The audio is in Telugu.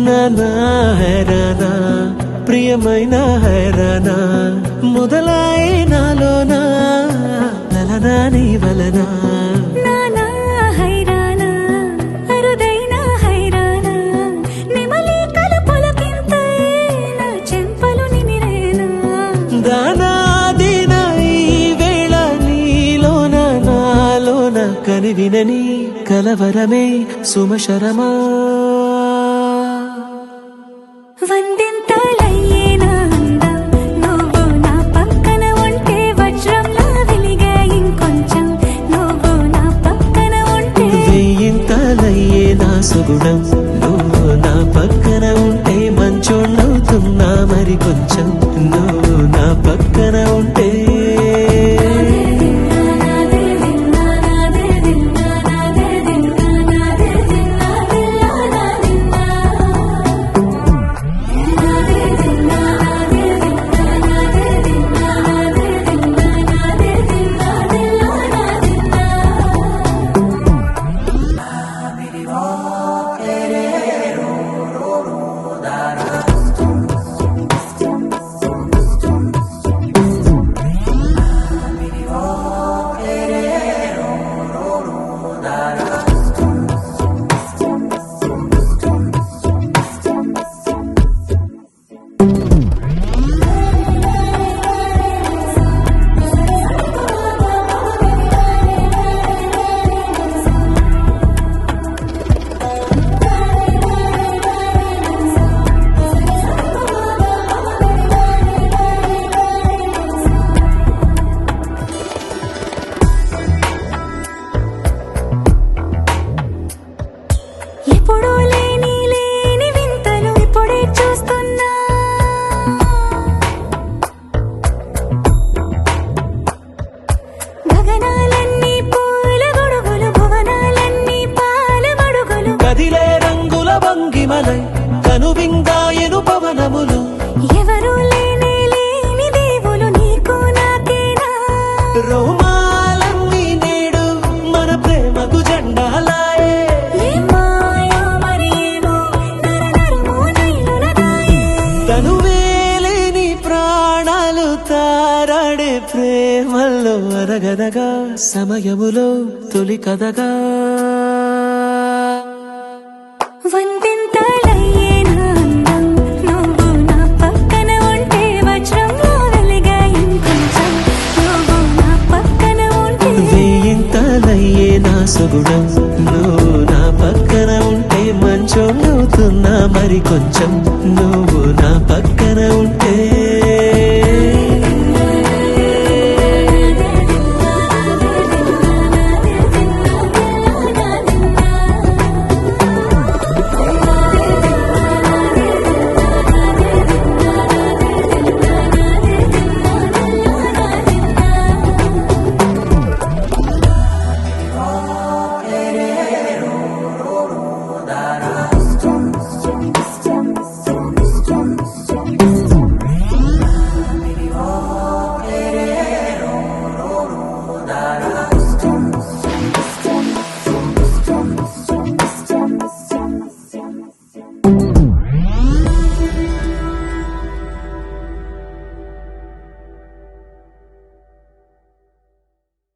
నానా హైరానా ప్రియమైన హైరానా మొదలాయి నాలోనా నలనా నీ వలనా నానా హైరానా అరుదైన హైరానా నెమలి కలుపులకింతై నా చెంపలు నిమిరేనా దానా దినా ఈ వేళ నీలోన నాలోన కనివినని కలవరమే సుమశరమా వందింతలయ్యేనా అందం నువ్వు నా పక్కన ఉంటే వజ్రంలా వెలిగే ఇంకొంచెం నువ్వు నా పక్కన ఉంటే వెయ్యింతలయ్యే నా సుగుణం నువ్వు నా పక్కన ఉంటే మంచోళ్ళవుతున్నా మరి కొంచెం నువ్వు నా పక్కన ఉంటే ఎప్పుడూ లేని వింతలు ఇప్పుడే చూస్తున్నా గగనాలన్నీ పూల గొడుగులు భువనాలన్నీ పాల మడుగులు కదిలే రంగుల భంగిమలై కనువిందాయను పవనములు ఎవరూ లేని దేవులు నీకు నాకేనా రోమాలన్నీ నేడు మన ప్రేమకు జెండాలాయే ఏ మాయో మరేమో నరనరమో నైలునదాయే తనువేలేని ప్రాణాలు తారాడే ప్రేమల్లో అరగదగా సమయములో తొలి కదగా వందింతలయ్యేనా అందం నువ్వు నా పక్కన ఉంటే వజ్రంలా వెలిగే ఇంకొంచెం నువ్వు నా పక్కన ఉంటే వెయ్యింతలయ్యే నా సుగుణం నువ్వు నా పక్కన ఉంటే మంచోళ్ళవుతున్నా మరి కొంచెం నువ్వు నా పక్కన ఉంటే